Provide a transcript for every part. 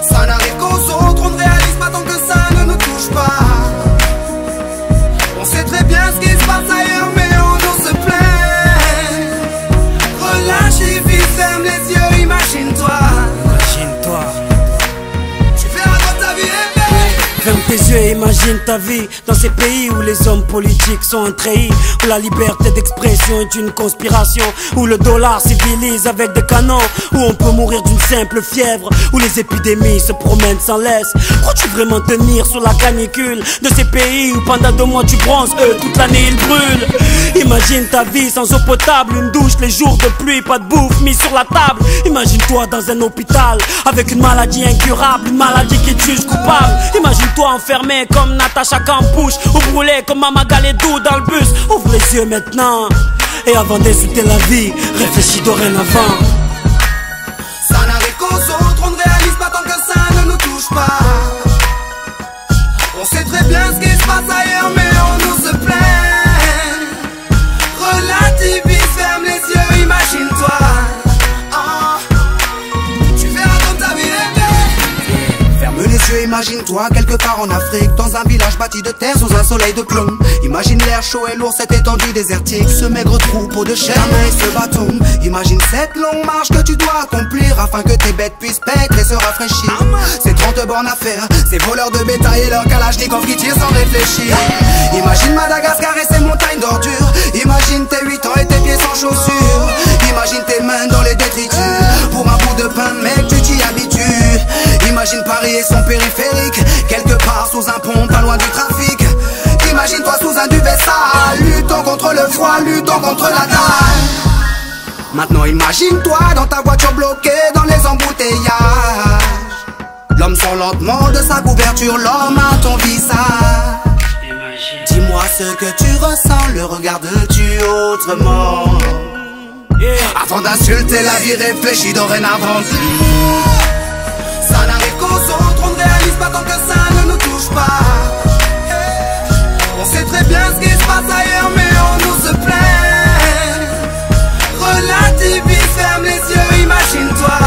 Ça n'arrive qu'aux autres, on ne réalise pas tant que ça ne nous touche pas. On sait très bien ce qui se passe ailleurs, mais on nous se plaint. Relâche et vis, ferme les yeux, imagine-toi. Tu verras dans ta vie rêver. Ferme tes yeux et imagine ta vie dans ces pays où les hommes politiques sont trahis, où la liberté d'expression est une conspiration, où le dollar civilise avec des canons, où on peut mourir d'une simple fièvre, où les épidémies se promènent sans laisse. Crois-tu vraiment tenir sur la canicule de ces pays où pendant 2 mois tu bronzes, eux toute l'année ils brûlent? Imagine ta vie sans eau potable, une douche les jours de pluie, pas de bouffe mise sur la table. Imagine-toi dans un hôpital avec une maladie incurable, une maladie qui te juge coupable. Imagine-toi enfermé comme Natacha Campouche, ou brûlé comme Mama Galedou dans le bus. Ouvre les yeux maintenant, et avant d'insulter la vie, réfléchis dorénavant. Ça n'arrive qu'aux autres, on ne réalise pas tant que ça ne nous touche pas. On sait très bien ce qui se passe ailleurs, mais on nous se plaint. Relativise, ferme les yeux, imagine-toi. Tu verras comme ta vie rêver. Ferme les yeux, imagine-toi quelque part en Afrique, dans un village bâti de terre sous un soleil de plomb. Imagine l'air chaud et lourd, cette étendue désertique, ce maigre troupeau de chair et ce bâton. Imagine cette longue marche que tu dois accomplir afin que tes bêtes puissent paître et se rafraîchir. Ces 30 bornes à faire, ces voleurs de bétail et leurs kalachnikovs qui tirent sans réfléchir. Imagine Madagascar et ses montagnes d'ordures. Imagine tes 8 ans et tes pieds sans chaussures. Imagine tes mains dans les détritus pour un bout de pain, mec, tu t'y habitues. Imagine Paris et son périphérique, quelque part sous un pont, pas loin du trafic. Imagine-toi sous un duvet sale, luttant contre le froid, luttant contre la dalle. Maintenant imagine-toi dans ta voiture bloquée dans les embouteillages. L'homme sort lentement de sa couverture, l'homme à ton visage. Dis-moi ce que tu ressens, le regardes-tu autrement? Avant d'insulter la vie, réfléchis dorénavant. Ça n'arrive qu'aux autres, on ne réalise pas tant que ça ne nous touche pas. On sait très bien ce qui se passe ailleurs, mais on nous se plaint. Relativise, ferme les yeux, imagine-toi.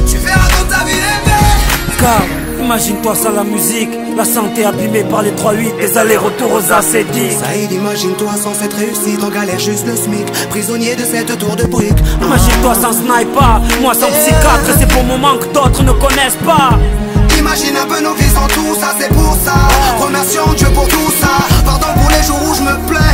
Tu verras dans ta vie rêver. Car imagine-toi sans la musique, la santé abîmée par les 3-8, les allers-retours aux acédiques. Saïd, imagine-toi sans cette réussite, en galère juste le SMIC, prisonnier de cette tour de briques. Imagine-toi sans sniper, moi sans psychiatre, et ces beaux moments que d'autres ne connaissent pas. Imagine un peu nos vies sans tout ça, c'est pour ça. Remercions Dieu pour tout ça. Pardon pour les jours où je me plains.